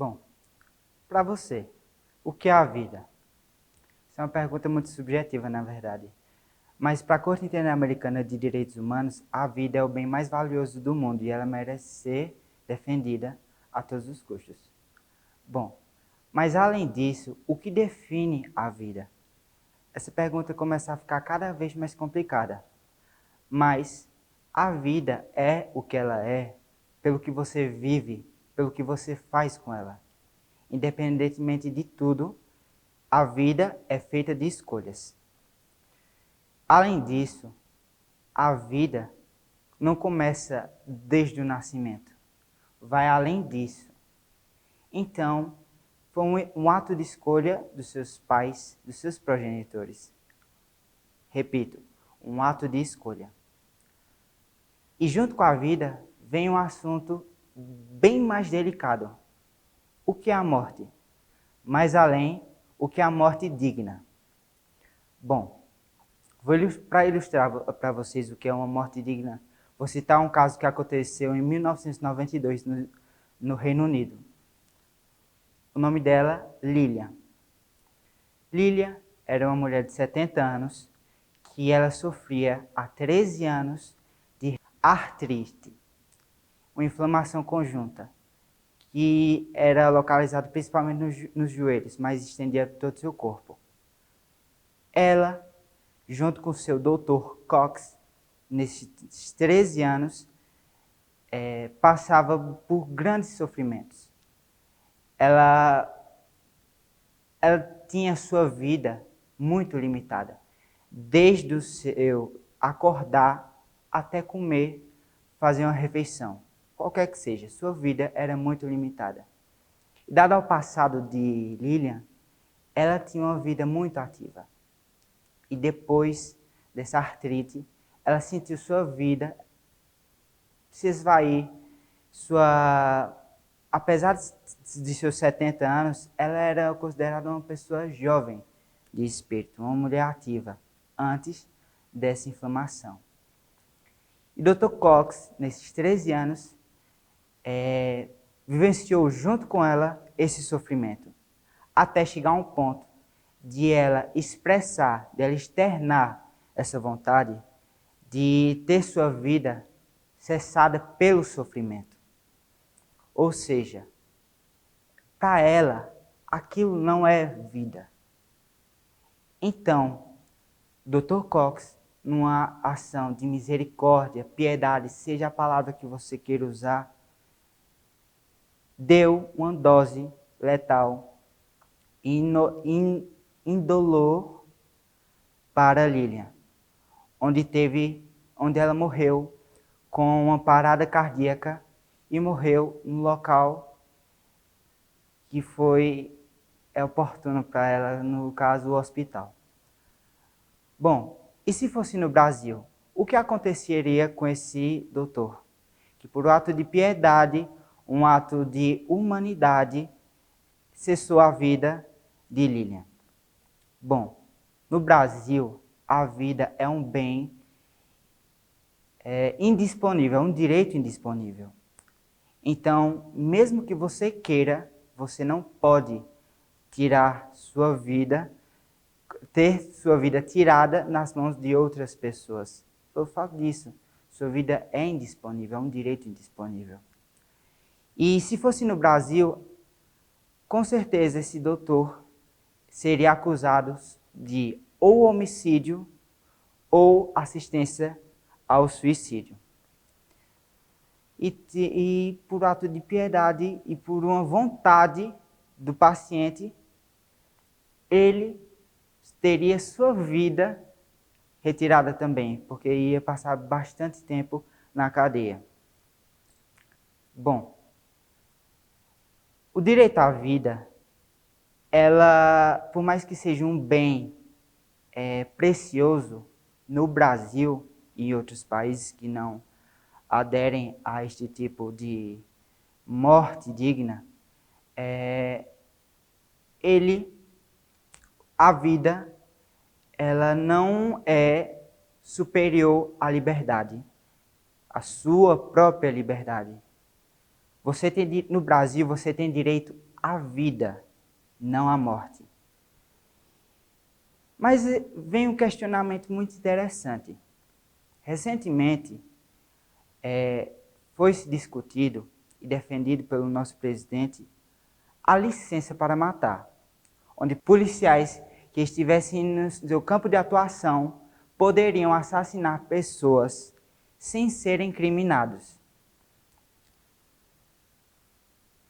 Bom, para você, o que é a vida? Essa é uma pergunta muito subjetiva, na verdade. Mas para a Corte Interamericana de Direitos Humanos, a vida é o bem mais valioso do mundo e ela merece ser defendida a todos os custos. Bom, mas além disso, o que define a vida? Essa pergunta começa a ficar cada vez mais complicada. Mas a vida é o que ela é pelo que você vive, pelo que você faz com ela. Independentemente de tudo, a vida é feita de escolhas. Além disso, a vida não começa desde o nascimento, vai além disso. Então, foi um ato de escolha dos seus pais, dos seus progenitores. Repito, um ato de escolha. E junto com a vida vem um assunto bem mais delicado. O que é a morte? Mais além, o que é a morte digna? Bom, para ilustrar para vocês o que é uma morte digna, vou citar um caso que aconteceu em 1992 no Reino Unido. O nome dela, Lilian. Lilian era uma mulher de 70 anos que ela sofria há 13 anos de artrite, uma inflamação conjunta, que era localizada principalmente nos joelhos, mas estendia por todo o seu corpo. Ela, junto com seu doutor Cox, nesses 13 anos, passava por grandes sofrimentos. Ela tinha sua vida muito limitada, desde o seu acordar até comer, fazer uma refeição, qualquer que seja, sua vida era muito limitada. Dado ao passado de Lilian, ela tinha uma vida muito ativa. E depois dessa artrite, ela sentiu sua vida se esvair. Apesar de seus 70 anos, ela era considerada uma pessoa jovem de espírito, uma mulher ativa, antes dessa inflamação. E Dr. Cox, nesses 13 anos, vivenciou junto com ela esse sofrimento, até chegar a um ponto de ela expressar, de ela externar essa vontade de ter sua vida cessada pelo sofrimento. Ou seja, para ela, aquilo não é vida. Então, Dr. Cox, numa ação de misericórdia, piedade, seja a palavra que você queira usar, deu uma dose letal indolor para Lilian, onde ela morreu com uma parada cardíaca e morreu no local que foi oportuno para ela, no caso, o hospital. Bom, e se fosse no Brasil, o que aconteceria com esse doutor? Que por um ato de piedade, um ato de humanidade, cessou a vida de Lilian. Bom, no Brasil, a vida é um bem indisponível, é um direito indisponível. Então, mesmo que você queira, você não pode tirar sua vida, ter sua vida tirada nas mãos de outras pessoas. Por fato disso, sua vida é indisponível, é um direito indisponível. E se fosse no Brasil, com certeza esse doutor seria acusado de ou homicídio ou assistência ao suicídio. E por ato de piedade e por uma vontade do paciente, ele teria sua vida retirada também, porque ia passar bastante tempo na cadeia. Bom, o direito à vida, por mais que seja um bem precioso no Brasil e em outros países que não aderem a este tipo de morte digna, a vida, ela não é superior à liberdade, à sua própria liberdade. No Brasil, você tem direito a vida, não a morte. Mas vem um questionamento muito interessante. Recentemente, foi-se discutido e defendido pelo nosso presidente a licença para matar, onde policiais que estivessem no seu campo de atuação poderiam assassinar pessoas sem serem incriminados.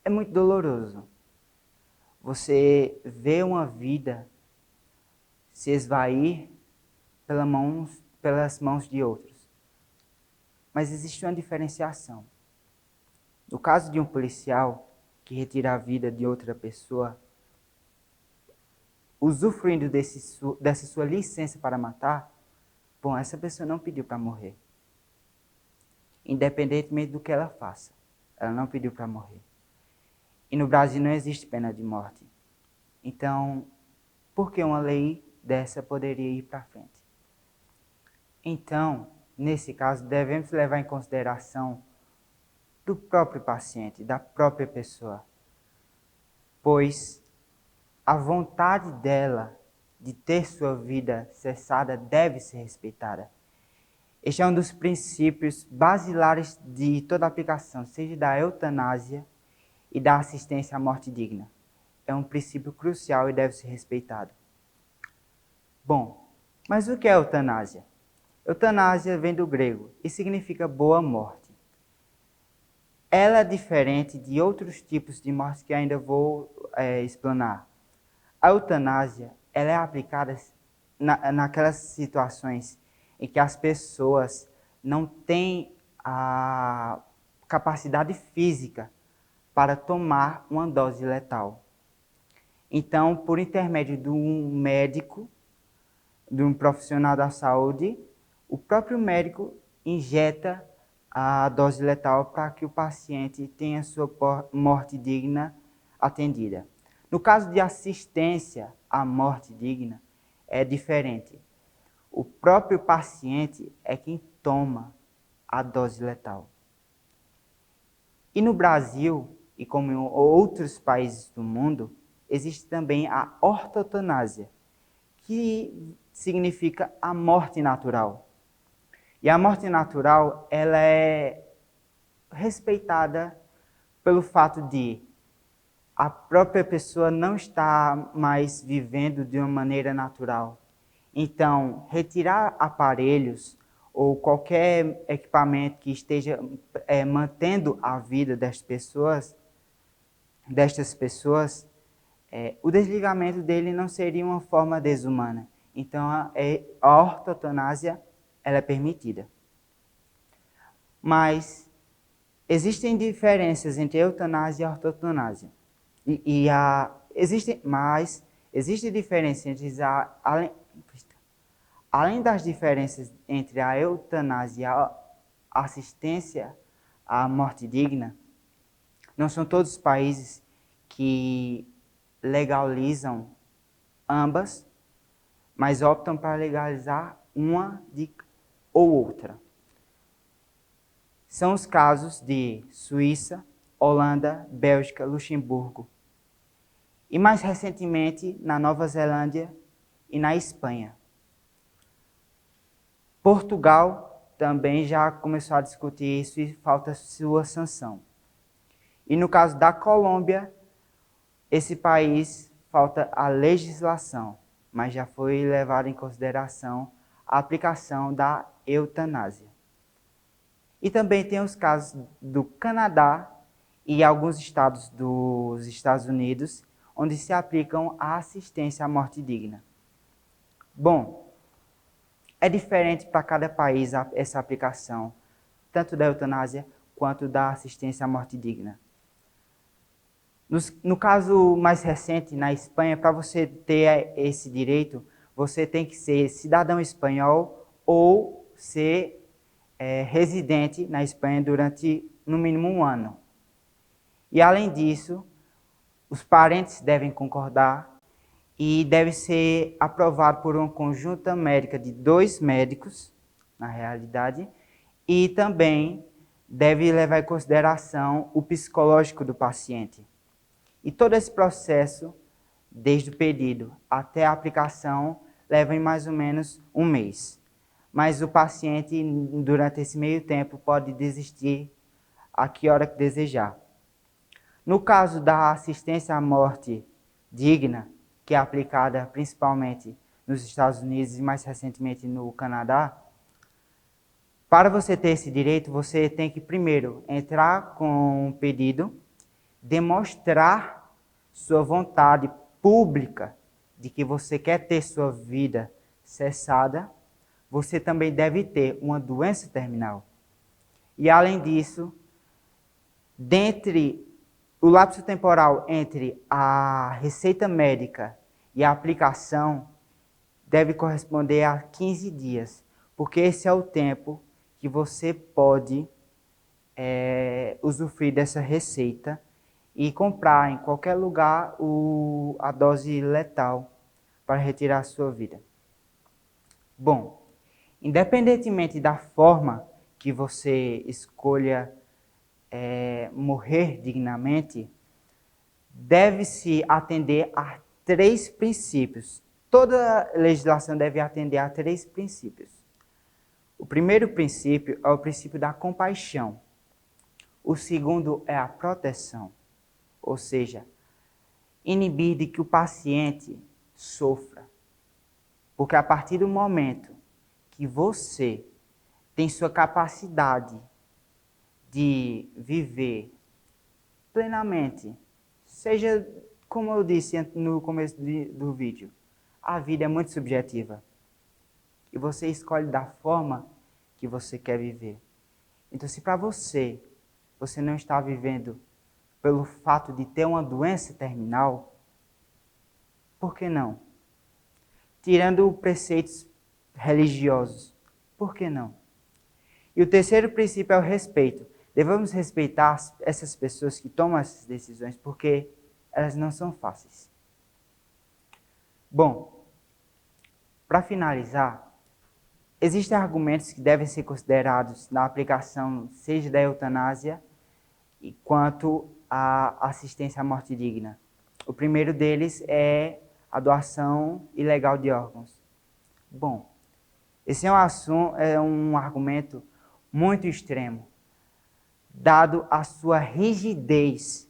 É muito doloroso você ver uma vida se esvair pelas mãos de outros. Mas existe uma diferenciação. No caso de um policial que retira a vida de outra pessoa, usufruindo dessa sua licença para matar, bom, essa pessoa não pediu para morrer. Independentemente do que ela faça, ela não pediu para morrer. E no Brasil não existe pena de morte. Então, por que uma lei dessa poderia ir para frente? Então, nesse caso, devemos levar em consideração do próprio paciente, da própria pessoa, pois a vontade dela de ter sua vida cessada deve ser respeitada. Este é um dos princípios basilares de toda aplicação, seja da eutanásia e da assistência à morte digna. É um princípio crucial e deve ser respeitado. Bom, mas o que é eutanásia? Eutanásia vem do grego e significa boa morte. Ela é diferente de outros tipos de morte que ainda vou explanar. A eutanásia ela é aplicada naquelas situações em que as pessoas não têm a capacidade física para tomar uma dose letal. Então, por intermédio de um médico, de um profissional da saúde, o próprio médico injeta a dose letal para que o paciente tenha sua morte digna atendida. No caso de assistência à morte digna, é diferente. O próprio paciente é quem toma a dose letal. E no Brasil, e como em outros países do mundo, existe também a ortotanásia, que significa a morte natural. E a morte natural, ela é respeitada pelo fato de a própria pessoa não estar mais vivendo de uma maneira natural. Então, retirar aparelhos ou qualquer equipamento que esteja mantendo a vida destas pessoas, o desligamento dele não seria uma forma desumana. Então, a ortotanásia ela é permitida. Mas existem diferenças entre a eutanásia e a ortotanásia. Existe diferença entre além das diferenças entre a eutanásia e a assistência à morte digna, não são todos os países que legalizam ambas, mas optam para legalizar uma ou outra. São os casos de Suíça, Holanda, Bélgica, Luxemburgo e mais recentemente na Nova Zelândia e na Espanha. Portugal também já começou a discutir isso e falta sua sanção. E no caso da Colômbia, esse país falta a legislação, mas já foi levado em consideração a aplicação da eutanásia. E também tem os casos do Canadá e alguns estados dos Estados Unidos, onde se aplicam a assistência à morte digna. Bom, é diferente para cada país essa aplicação, tanto da eutanásia quanto da assistência à morte digna. No caso mais recente, na Espanha, para você ter esse direito, você tem que ser cidadão espanhol ou ser residente na Espanha durante, no mínimo, 1 ano. E, além disso, os parentes devem concordar e deve ser aprovado por uma conjunta médica de 2 médicos, na realidade, e também deve levar em consideração o psicológico do paciente. E todo esse processo, desde o pedido até a aplicação, leva em mais ou menos um mês. Mas o paciente, durante esse meio tempo, pode desistir a que hora que desejar. No caso da assistência à morte digna, que é aplicada principalmente nos Estados Unidos e mais recentemente no Canadá, para você ter esse direito, você tem que primeiro entrar com um pedido, demonstrar sua vontade pública de que você quer ter sua vida cessada. Você também deve ter uma doença terminal. E além disso, dentre o lapso temporal entre a receita médica e a aplicação deve corresponder a 15 dias, porque esse é o tempo que você pode usufruir dessa receita e comprar em qualquer lugar a dose letal para retirar a sua vida. Bom, independentemente da forma que você escolha morrer dignamente, deve-se atender a 3 princípios. Toda legislação deve atender a 3 princípios. O primeiro princípio é o princípio da compaixão. O segundo é a proteção, ou seja, inibir de que o paciente sofra. Porque a partir do momento que você tem sua capacidade de viver plenamente, seja como eu disse no começo do vídeo, a vida é muito subjetiva. E você escolhe da forma que você quer viver. Então, se para você não está vivendo pelo fato de ter uma doença terminal, por que não? Tirando preceitos religiosos, por que não? E o terceiro princípio é o respeito. Devemos respeitar essas pessoas que tomam essas decisões, porque elas não são fáceis. Bom, para finalizar, existem argumentos que devem ser considerados na aplicação, seja da eutanásia, quanto à assistência à morte digna. O primeiro deles é a doação ilegal de órgãos. Bom, esse é um argumento muito extremo, dado a sua rigidez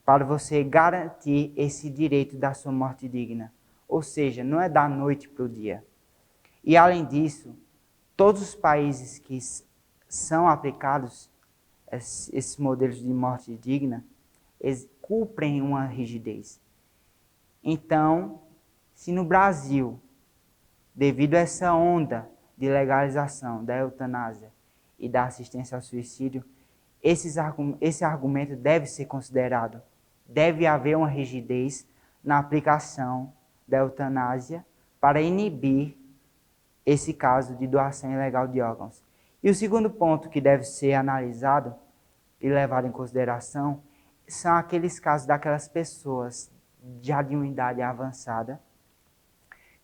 para você garantir esse direito da sua morte digna. Ou seja, não é da noite para o dia. E além disso, todos os países que são aplicados esses modelos de morte digna, eles cumprem uma rigidez. Então, se no Brasil, devido a essa onda de legalização da eutanásia e da assistência ao suicídio, esse argumento deve ser considerado. Deve haver uma rigidez na aplicação da eutanásia para inibir esse caso de doação ilegal de órgãos. E o segundo ponto que deve ser analisado e levado em consideração são aqueles casos daquelas pessoas já de uma idade avançada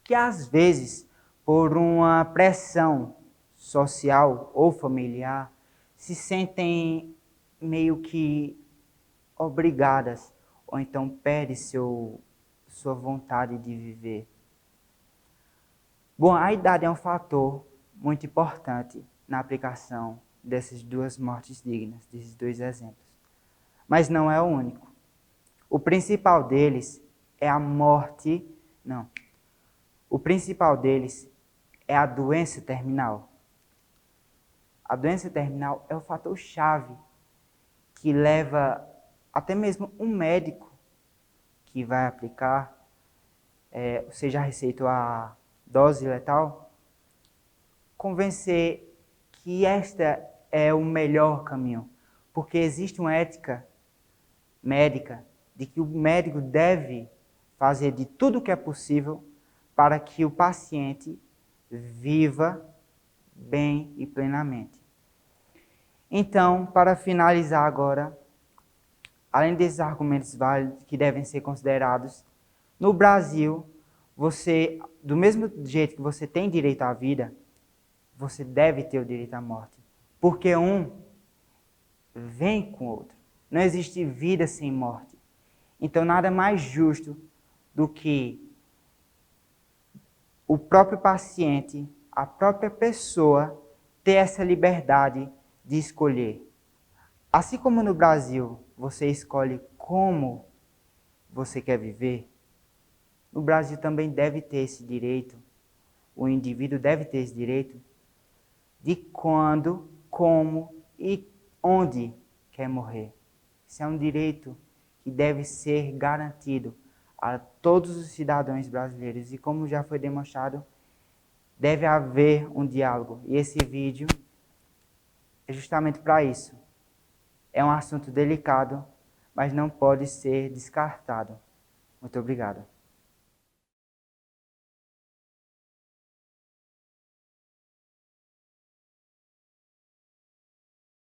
que às vezes, por uma pressão social ou familiar, se sentem meio que obrigadas ou então perdem sua vontade de viver. Bom, a idade é um fator muito importante na aplicação dessas 2 mortes dignas, desses 2 exemplos. Mas não é o único. O principal deles é a morte... Não. O principal deles é a doença terminal. A doença terminal é o fator chave que leva até mesmo um médico que vai aplicar, seja receitou a dose letal, convencer que esta é o melhor caminho, porque existe uma ética médica de que o médico deve fazer de tudo o que é possível para que o paciente viva bem e plenamente. Então, para finalizar agora, além desses argumentos válidos que devem ser considerados, no Brasil, do mesmo jeito que você tem direito à vida, você deve ter o direito à morte. Porque um vem com o outro. Não existe vida sem morte. Então, nada mais justo do que o próprio paciente, a própria pessoa, ter essa liberdade de escolher. Assim como no Brasil você escolhe como você quer viver, no Brasil também deve ter esse direito, o indivíduo deve ter esse direito de quando, como e onde quer morrer. Isso é um direito que deve ser garantido a todos os cidadãos brasileiros. E como já foi demonstrado, deve haver um diálogo. E esse vídeo é justamente para isso. É um assunto delicado, mas não pode ser descartado. Muito obrigado.